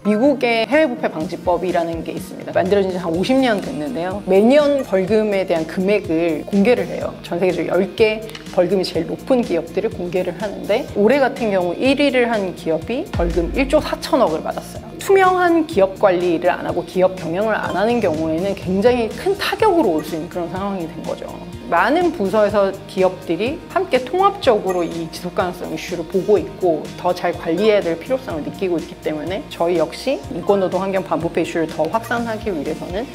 미국의 해외부패 방지법이라는 게 있습니다. 만들어진 지 한 50년 됐는데요. 매년 벌금에 대한 금액을 공개를 해요. 전 세계적으로 10개 벌금이 제일 높은 기업들을 공개를 하는데 올해 같은 경우 1위를 한 기업이 벌금 1조 4천억을 받았어요. 투명한 기업 관리를 안 하고 기업 경영을 안 하는 경우에는 굉장히 큰 타격으로 올 수 있는 그런 상황이 된 거죠. 많은 부서에서 기업들이 함께 통합적으로 이 지속 가능성 이슈를 보고 있고 더 잘 관리해야 될 필요성을 느끼고 있기 때문에 저희 역시 인권노동 환경 반부패 이슈를 더 확산하기 위해서는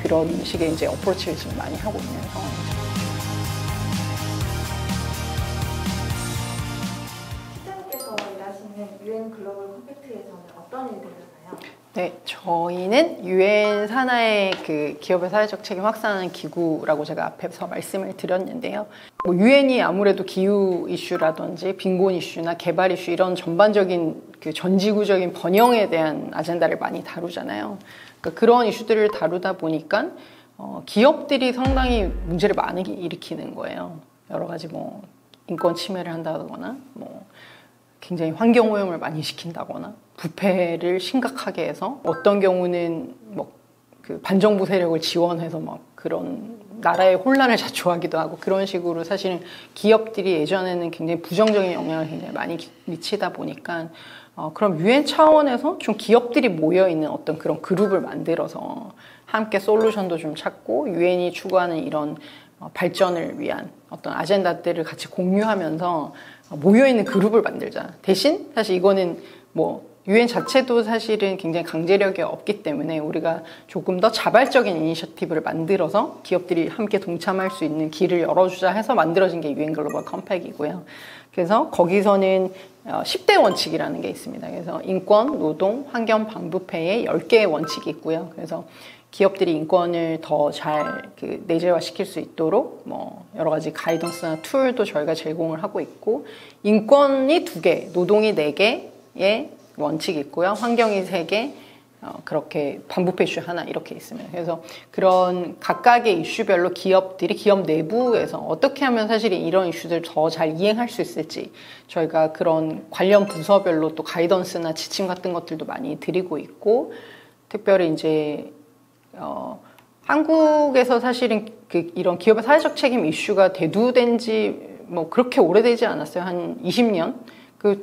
그런 식의 이제 어프로치를 지금 많이 하고 있는 상황입니다. 실장님께서 일하시는 UN 글로벌 컴팩트에서는 어떤 일들을 하나요? 네, 저희는 유엔 산하의 그 기업의 사회적 책임 확산하는 기구라고 제가 앞에서 말씀을 드렸는데요. 유엔이 아무래도 기후 이슈라든지 빈곤 이슈나 개발 이슈 이런 전반적인 그 전지구적인 번영에 대한 아젠다를 많이 다루잖아요. 그러니까 그런 이슈들을 다루다 보니까 기업들이 상당히 문제를 많이 일으키는 거예요. 여러 가지 뭐 인권 침해를 한다거나 뭐 굉장히 환경 오염을 많이 시킨다거나 부패를 심각하게 해서 어떤 경우는 뭐 그 반정부 세력을 지원해서 막 그런 나라의 혼란을 자초하기도 하고 그런 식으로 사실은 기업들이 예전에는 굉장히 부정적인 영향을 굉장히 많이 미치다 보니까 그럼 유엔 차원에서 좀 기업들이 모여 있는 어떤 그런 그룹을 만들어서 함께 솔루션도 좀 찾고 유엔이 추구하는 이런 발전을 위한 어떤 아젠다들을 같이 공유하면서 모여있는 그룹을 만들자. 대신 사실 이거는 뭐 유엔 자체도 사실은 굉장히 강제력이 없기 때문에 우리가 조금 더 자발적인 이니셔티브를 만들어서 기업들이 함께 동참할 수 있는 길을 열어주자 해서 만들어진 게 유엔 글로벌 컴팩이고요. 그래서 거기서는 10대 원칙이라는 게 있습니다. 그래서 인권, 노동, 환경, 반부패의 10개의 원칙이 있고요. 그래서 기업들이 인권을 더 잘 내재화시킬 수 있도록 뭐 여러 가지 가이던스나 툴도 저희가 제공을 하고 있고 인권이 2개, 노동이 4개의 원칙이 있고요. 환경이 3개, 그렇게 반부패 이슈 하나 이렇게 있습니다. 그래서 그런 각각의 이슈별로 기업들이 기업 내부에서 어떻게 하면 사실 이런 이슈들을 더 잘 이행할 수 있을지 저희가 그런 관련 부서별로 또 가이던스나 지침 같은 것들도 많이 드리고 있고 특별히 이제 한국에서 사실은 이런 기업의 사회적 책임 이슈가 대두된 지 뭐 그렇게 오래되지 않았어요. 한 20년?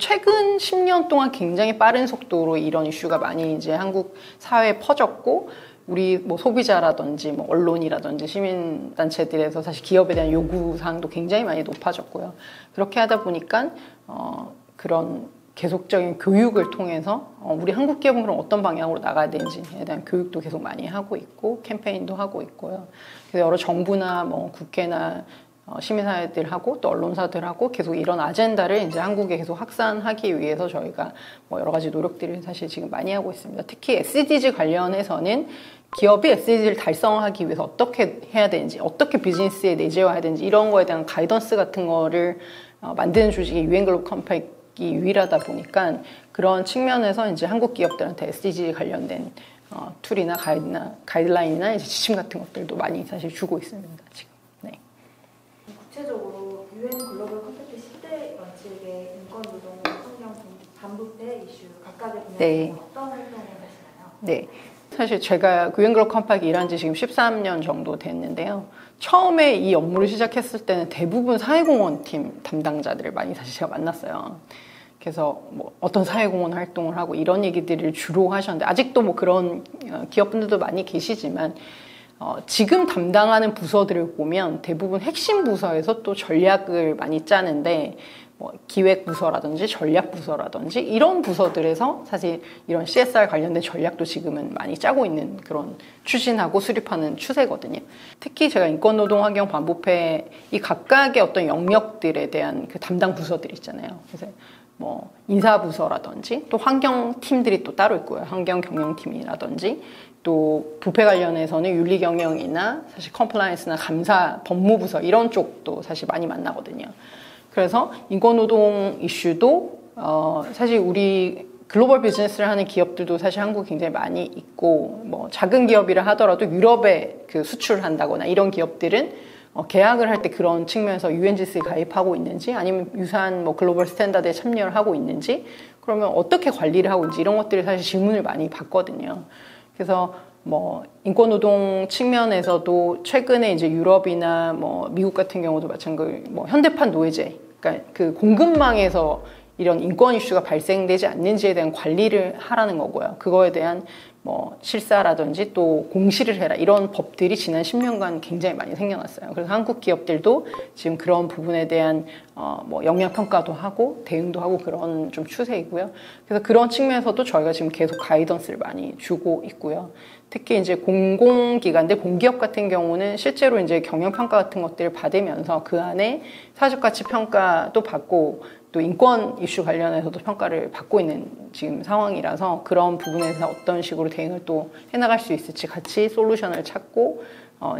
최근 10년 동안 굉장히 빠른 속도로 이런 이슈가 많이 이제 한국 사회에 퍼졌고, 우리 뭐 소비자라든지 뭐 언론이라든지 시민단체들에서 사실 기업에 대한 요구사항도 굉장히 많이 높아졌고요. 그렇게 하다 보니까, 그런 계속적인 교육을 통해서 우리 한국 기업은 그럼 어떤 방향으로 나가야 되는지에 대한 교육도 계속 많이 하고 있고 캠페인도 하고 있고요. 그래서 여러 정부나 뭐 국회나 시민사회들하고 또 언론사들하고 계속 이런 아젠다를 이제 한국에 계속 확산하기 위해서 저희가 뭐 여러 가지 노력들을 사실 지금 많이 하고 있습니다. 특히 SDG 관련해서는 기업이 SDG를 달성하기 위해서 어떻게 해야 되는지, 어떻게 비즈니스에 내재화해야 되는지 이런 거에 대한 가이던스 같은 거를 만드는 조직이 유엔 글로벌 컴팩이 유일하다 보니까 그런 측면에서 이제 한국 기업들한테 SDG 관련된 툴이나 가이드라인이나 이제 지침 같은 것들도 많이 사실 주고 있습니다. 지금. 네. 구체적으로 유엔 글로벌 컴팩트 10대 원칙의 인권, 노동, 환경, 반부패 이슈 각각의 분야에서 네. 어떤 활동을 하시나요? 네. 사실 제가 유엔 글로벌 컴팩 일한 지 지금 13년 정도 됐는데요. 처음에 이 업무를 시작했을 때는 대부분 사회공헌 팀 담당자들을 많이 사실 제가 만났어요. 그래서 뭐 어떤 사회공헌 활동을 하고 이런 얘기들을 주로 하셨는데 아직도 뭐 그런 기업분들도 많이 계시지만 지금 담당하는 부서들을 보면 대부분 핵심 부서에서 또 전략을 많이 짜는데 뭐 기획부서라든지 전략부서라든지 이런 부서들에서 사실 이런 CSR 관련된 전략도 지금은 많이 짜고 있는 그런 추진하고 수립하는 추세거든요. 특히 제가 인권, 노동, 환경, 반부패 이 각각의 어떤 영역들에 대한 그 담당 부서들 있잖아요. 그래서 뭐 인사부서라든지 또 환경팀들이 또 따로 있고요. 환경경영팀이라든지 또 부패 관련해서는 윤리경영이나 사실 컴플라이언스나 감사, 법무부서 이런 쪽도 사실 많이 만나거든요. 그래서 인권노동 이슈도 사실 우리 글로벌 비즈니스를 하는 기업들도 사실 한국에 굉장히 많이 있고 뭐 작은 기업이라 하더라도 유럽에 그 수출한다거나 이런 기업들은 계약을 할 때 그런 측면에서 UNGC에 가입하고 있는지 아니면 유사한 뭐 글로벌 스탠다드에 참여를 하고 있는지 그러면 어떻게 관리를 하고 있는지 이런 것들을 사실 질문을 많이 받거든요. 그래서 뭐 인권노동 측면에서도 최근에 이제 유럽이나 뭐 미국 같은 경우도 마찬가지로 뭐 현대판 노예제, 그러니까 그 공급망에서 이런 인권 이슈가 발생되지 않는지에 대한 관리를 하라는 거고요. 그거에 대한 뭐 실사라든지 또 공시를 해라 이런 법들이 지난 10년간 굉장히 많이 생겨났어요. 그래서 한국 기업들도 지금 그런 부분에 대한 뭐 영향 평가도 하고 대응도 하고 그런 좀 추세이고요. 그래서 그런 측면에서도 저희가 지금 계속 가이던스를 많이 주고 있고요. 특히 이제 공공기관들, 공기업 같은 경우는 실제로 이제 경영평가 같은 것들을 받으면서 그 안에 사회적 가치 평가도 받고 또 인권 이슈 관련해서도 평가를 받고 있는 지금 상황이라서 그런 부분에서 어떤 식으로 대응을 또 해나갈 수 있을지 같이 솔루션을 찾고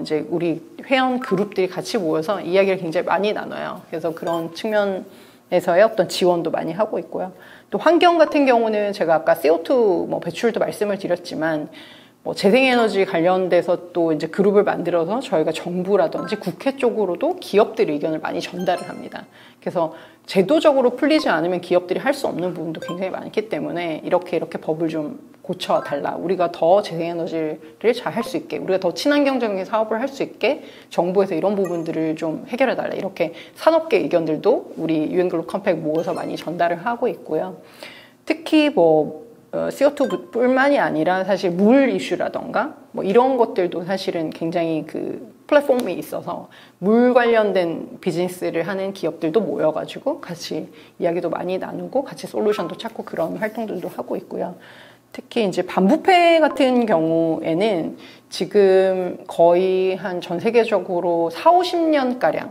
이제 우리 회원 그룹들이 같이 모여서 이야기를 굉장히 많이 나눠요. 그래서 그런 측면에서의 어떤 지원도 많이 하고 있고요. 또 환경 같은 경우는 제가 아까 CO2 뭐 배출도 말씀을 드렸지만 뭐 재생에너지 관련돼서 또 이제 그룹을 만들어서 저희가 정부라든지 국회 쪽으로도 기업들 의견을 많이 전달을 합니다. 그래서 제도적으로 풀리지 않으면 기업들이 할 수 없는 부분도 굉장히 많기 때문에 이렇게 법을 좀 고쳐달라. 우리가 더 재생에너지를 잘 할 수 있게, 우리가 더 친환경적인 사업을 할 수 있게 정부에서 이런 부분들을 좀 해결해달라. 이렇게 산업계 의견들도 우리 UN 글로벌 컴팩트 모여서 많이 전달을 하고 있고요. 특히 뭐 CO2뿐만이 아니라 사실 물 이슈라던가 뭐 이런 것들도 사실은 굉장히 그 플랫폼이 있어서 물 관련된 비즈니스를 하는 기업들도 모여가지고 같이 이야기도 많이 나누고 같이 솔루션도 찾고 그런 활동들도 하고 있고요. 특히 이제 반부패 같은 경우에는 지금 거의 한 전 세계적으로 40-50년가량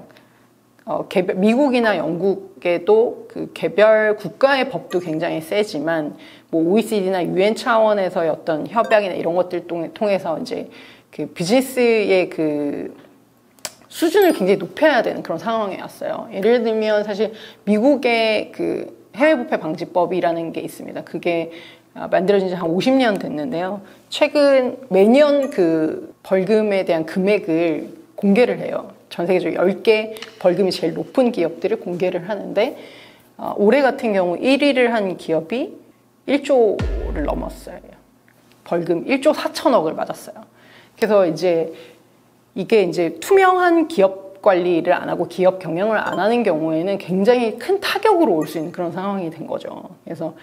미국이나 영국에도 그 개별 국가의 법도 굉장히 세지만 뭐 OECD나 UN 차원에서의 어떤 협약이나 이런 것들 통해서 이제 그 비즈니스의 그 수준을 굉장히 높여야 되는 그런 상황에 왔어요. 예를 들면 사실 미국의 그 해외부패 방지법이라는 게 있습니다. 그게 만들어진 지 한 50년 됐는데요. 최근 매년 그 벌금에 대한 금액을 공개를 해요. 전 세계적으로 10개 벌금이 제일 높은 기업들을 공개를 하는데 올해 같은 경우 1위를 한 기업이 1조를 넘었어요. 벌금 1조 4천억을 맞았어요. 그래서 이제 이게 이제 투명한 기업 관리를 안 하고 기업 경영을 안 하는 경우에는 굉장히 큰 타격으로 올 수 있는 그런 상황이 된 거죠. 그래서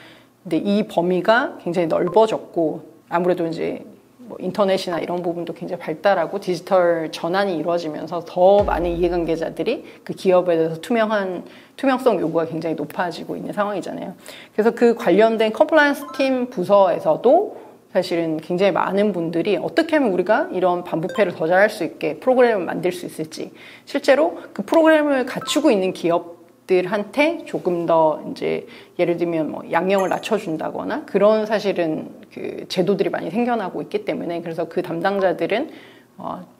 근데 이 범위가 굉장히 넓어졌고 아무래도 이제 뭐 인터넷이나 이런 부분도 굉장히 발달하고 디지털 전환이 이루어지면서 더 많은 이해관계자들이 그 기업에 대해서 투명성 요구가 굉장히 높아지고 있는 상황이잖아요. 그래서 그 관련된 컴플라이언스 팀 부서에서도 사실은 굉장히 많은 분들이 어떻게 하면 우리가 이런 반부패를 더 잘할 수 있게 프로그램을 만들 수 있을지 실제로 그 프로그램을 갖추고 있는 기업들한테 조금 더 이제 예를 들면 뭐 양형을 낮춰준다거나 그런 사실은 그 제도들이 많이 생겨나고 있기 때문에 그래서 그 담당자들은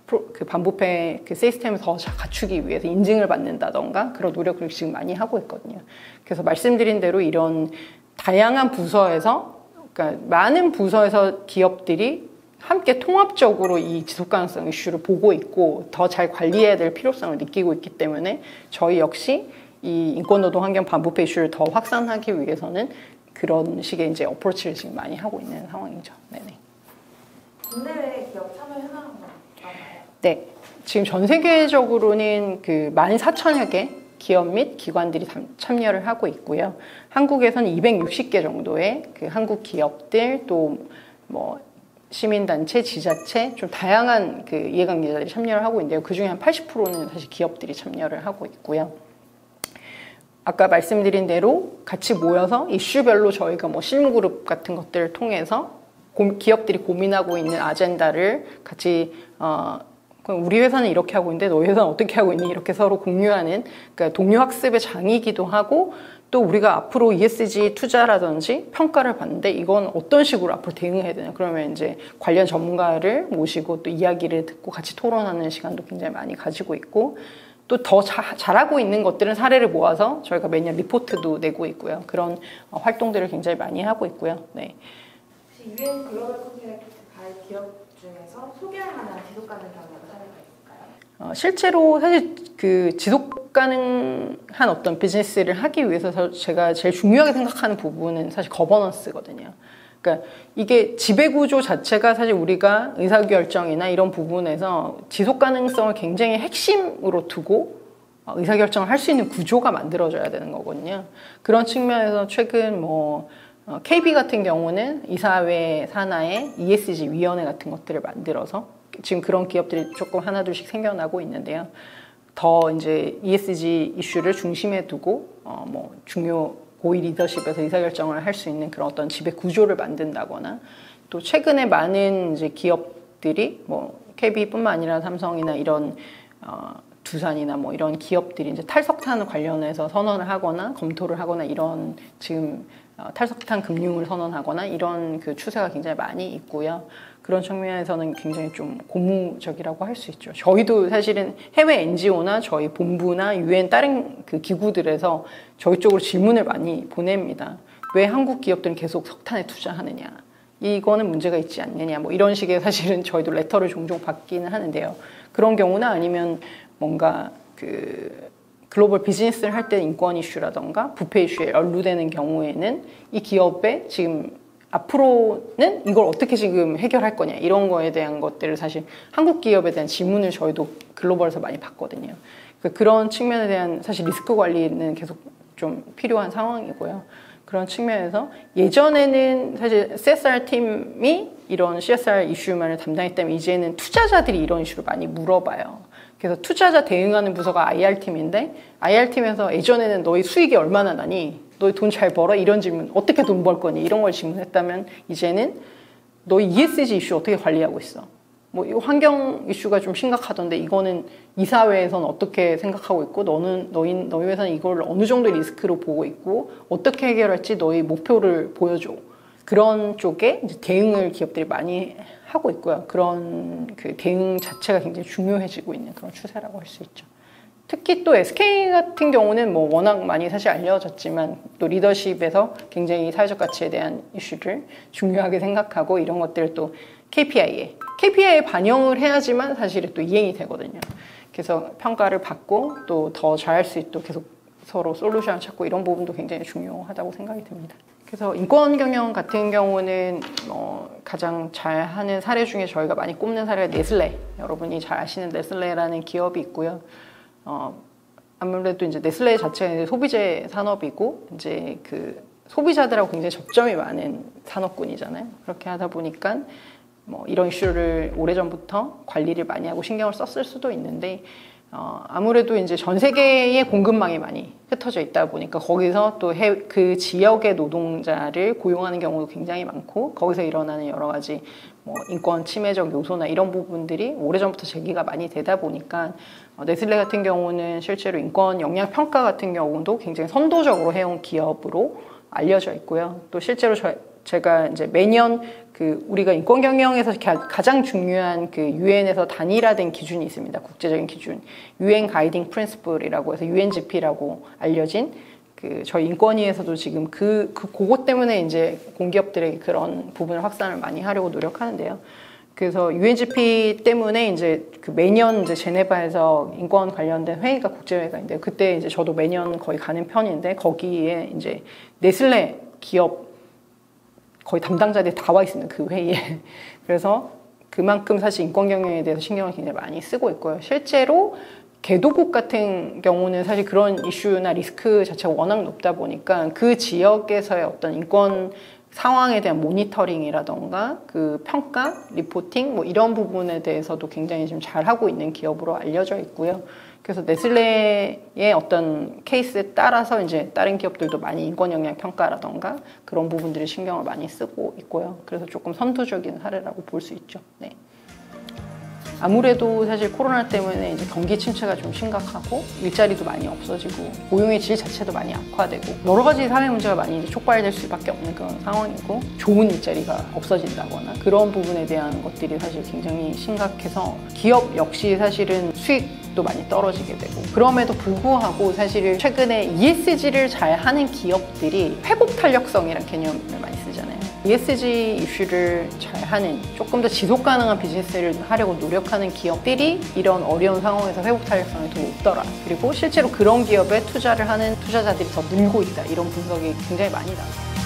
그 반부패 그 시스템을 더 갖추기 위해서 인증을 받는다던가 그런 노력을 지금 많이 하고 있거든요. 그래서 말씀드린 대로 이런 다양한 부서에서 그러니까 많은 부서에서 기업들이 함께 통합적으로 이 지속가능성 이슈를 보고 있고 더 잘 관리해야 될 필요성을 느끼고 있기 때문에 저희 역시 이 인권노동 환경 반부패 이슈를 더 확산하기 위해서는 그런 식의 이제 어프로치를 지금 많이 하고 있는 상황이죠. 네네. 국내외 기업 참여 현황은 맞나요? 네, 지금 전 세계적으로는 그 14,000여 개 기업 및 기관들이 참여를 하고 있고요. 한국에서는 260개 정도의 그 한국 기업들 또 뭐 시민단체, 지자체 좀 다양한 그 이해관계자들이 참여를 하고 있는데요. 그 중에 한 80%는 사실 기업들이 참여를 하고 있고요. 아까 말씀드린 대로 같이 모여서 이슈별로 저희가 뭐 실무그룹 같은 것들을 통해서 기업들이 고민하고 있는 아젠다를 같이 우리 회사는 이렇게 하고 있는데 너희 회사는 어떻게 하고 있니? 이렇게 서로 공유하는 그러니까 동료 학습의 장이기도 하고 또 우리가 앞으로 ESG 투자라든지 평가를 받는데 이건 어떤 식으로 앞으로 대응해야 되냐 그러면 이제 관련 전문가를 모시고 또 이야기를 듣고 같이 토론하는 시간도 굉장히 많이 가지고 있고 또 더 잘하고 있는 것들은 사례를 모아서 저희가 매년 리포트도 내고 있고요. 그런 활동들을 굉장히 많이 하고 있고요. 네. 혹시 UN 글로벌 컴팩트 가입 기업 중에서 소개할 만한 지속가능 경영 사례가 있을까요? 실제로 사실 그 지속 가능한 어떤 비즈니스를 하기 위해서 제가 제일 중요하게 생각하는 부분은 사실 거버넌스거든요. 그러니까 이게 지배구조 자체가 사실 우리가 의사결정이나 이런 부분에서 지속 가능성을 굉장히 핵심으로 두고 의사결정을 할 수 있는 구조가 만들어져야 되는 거거든요. 그런 측면에서 최근 KB 같은 경우는 이사회 산하에 ESG 위원회 같은 것들을 만들어서 지금 그런 기업들이 조금 하나둘씩 생겨나고 있는데요. 더 이제 ESG 이슈를 중심에 두고 중요 고위 리더십에서 의사결정을 할 수 있는 그런 어떤 지배 구조를 만든다거나 또 최근에 많은 이제 기업들이 KB뿐만 아니라 삼성이나 이런 두산이나 이런 기업들이 이제 탈석탄 관련해서 선언을 하거나 검토를 하거나 이런 지금 탈석탄 금융을 선언하거나 이런 그 추세가 굉장히 많이 있고요. 그런 측면에서는 굉장히 좀 고무적이라고 할 수 있죠. 저희도 사실은 해외 NGO나 저희 본부나 UN 다른 그 기구들에서 저희 쪽으로 질문을 많이 보냅니다. 왜 한국 기업들은 계속 석탄에 투자하느냐? 이거는 문제가 있지 않느냐? 이런 식의 사실은 저희도 레터를 종종 받기는 하는데요. 그런 경우나 아니면 뭔가 그 글로벌 비즈니스를 할 때 인권 이슈라던가 부패 이슈에 연루되는 경우에는 이 기업에 지금 앞으로는 이걸 어떻게 지금 해결할 거냐 이런 거에 대한 것들을 사실 한국 기업에 대한 질문을 저희도 글로벌에서 많이 받거든요. 그런 측면에 대한 사실 리스크 관리는 계속 좀 필요한 상황이고요. 그런 측면에서 예전에는 사실 CSR 팀이 이런 CSR 이슈만을 담당했다면 이제는 투자자들이 이런 이슈를 많이 물어봐요. 그래서 투자자 대응하는 부서가 IR팀인데 IR팀에서 예전에는 너희 수익이 얼마나 나니? 너희 돈 잘 벌어? 이런 질문, 어떻게 돈 벌 거니? 이런 걸 질문했다면 이제는 너희 ESG 이슈 어떻게 관리하고 있어? 이 환경 이슈가 좀 심각하던데 이거는 이사회에서는 어떻게 생각하고 있고 너희 회사는 이걸 어느 정도의 리스크로 보고 있고 어떻게 해결할지 너희 목표를 보여줘. 그런 쪽에 이제 대응을 기업들이 많이 하고 있고요. 그런 그 대응 자체가 굉장히 중요해지고 있는 그런 추세라고 할 수 있죠. 특히 또 SK 같은 경우는 워낙 많이 사실 알려졌지만 또 리더십에서 굉장히 사회적 가치에 대한 이슈를 중요하게 생각하고 이런 것들을 또 KPI에 반영을 해야지만 사실 또 이행이 되거든요. 그래서 평가를 받고 또 더 잘할 수 있도록 계속 서로 솔루션을 찾고 이런 부분도 굉장히 중요하다고 생각이 듭니다. 그래서 인권 경영 같은 경우는 가장 잘하는 사례 중에 저희가 많이 꼽는 사례가 네슬레, 여러분이 잘 아시는 네슬레라는 기업이 있고요. 아무래도 이제 네슬레 자체가 이제 소비재 산업이고 이제 그 소비자들하고 굉장히 접점이 많은 산업군이잖아요. 그렇게 하다 보니까 이런 이슈를 오래전부터 관리를 많이 하고 신경을 썼을 수도 있는데 아무래도 이제 전 세계의 공급망이 많이 흩어져 있다 보니까 거기서 또 그 지역의 노동자를 고용하는 경우도 굉장히 많고 거기서 일어나는 여러 가지 인권 침해적 요소나 이런 부분들이 오래전부터 제기가 많이 되다 보니까 네슬레 같은 경우는 실제로 인권 영향 평가 같은 경우도 굉장히 선도적으로 해온 기업으로 알려져 있고요. 또 실제로 제가 이제 매년 우리가 인권 경영에서 가장 중요한 유엔에서 단일화된 기준이 있습니다. 국제적인 기준. UN 가이딩 프린시플이라고 해서 UNGP라고 알려진 저희 인권위에서도 지금 그것 때문에 이제 공기업들에게 그런 부분을 확산을 많이 하려고 노력하는데요. 그래서 UNGP 때문에 이제 매년 이제 제네바에서 인권 관련된 회의가 국제회의가 있는데 그때 이제 저도 매년 거의 가는 편인데 거기에 이제 네슬레 기업 거의 담당자들이 다 와 있습니다. 그 회의에. 그래서 그만큼 사실 인권 경영에 대해서 신경을 굉장히 많이 쓰고 있고요. 실제로 개도국 같은 경우는 사실 그런 이슈나 리스크 자체가 워낙 높다 보니까 그 지역에서의 어떤 인권 상황에 대한 모니터링이라던가 그 평가, 리포팅 이런 부분에 대해서도 굉장히 지금 잘하고 있는 기업으로 알려져 있고요. 그래서 네슬레의 어떤 케이스에 따라서 이제 다른 기업들도 많이 인권 영향 평가라던가 그런 부분들이 신경을 많이 쓰고 있고요. 그래서 조금 선두적인 사례라고 볼 수 있죠. 네. 아무래도 사실 코로나 때문에 이제 경기 침체가 좀 심각하고 일자리도 많이 없어지고 고용의 질 자체도 많이 악화되고 여러 가지 사회 문제가 많이 이제 촉발될 수밖에 없는 그런 상황이고 좋은 일자리가 없어진다거나 그런 부분에 대한 것들이 사실 굉장히 심각해서 기업 역시 사실은 수익도 많이 떨어지게 되고 그럼에도 불구하고 사실 최근에 ESG를 잘 하는 기업들이 회복 탄력성이라는 개념을 많이 쓰잖아요. ESG 이슈를 잘하는 조금 더 지속 가능한 비즈니스를 하려고 노력하는 기업들이 이런 어려운 상황에서 회복 탄력성이 더 높더라. 그리고 실제로 그런 기업에 투자를 하는 투자자들이 더 늘고 있다. 이런 분석이 굉장히 많이 나와요.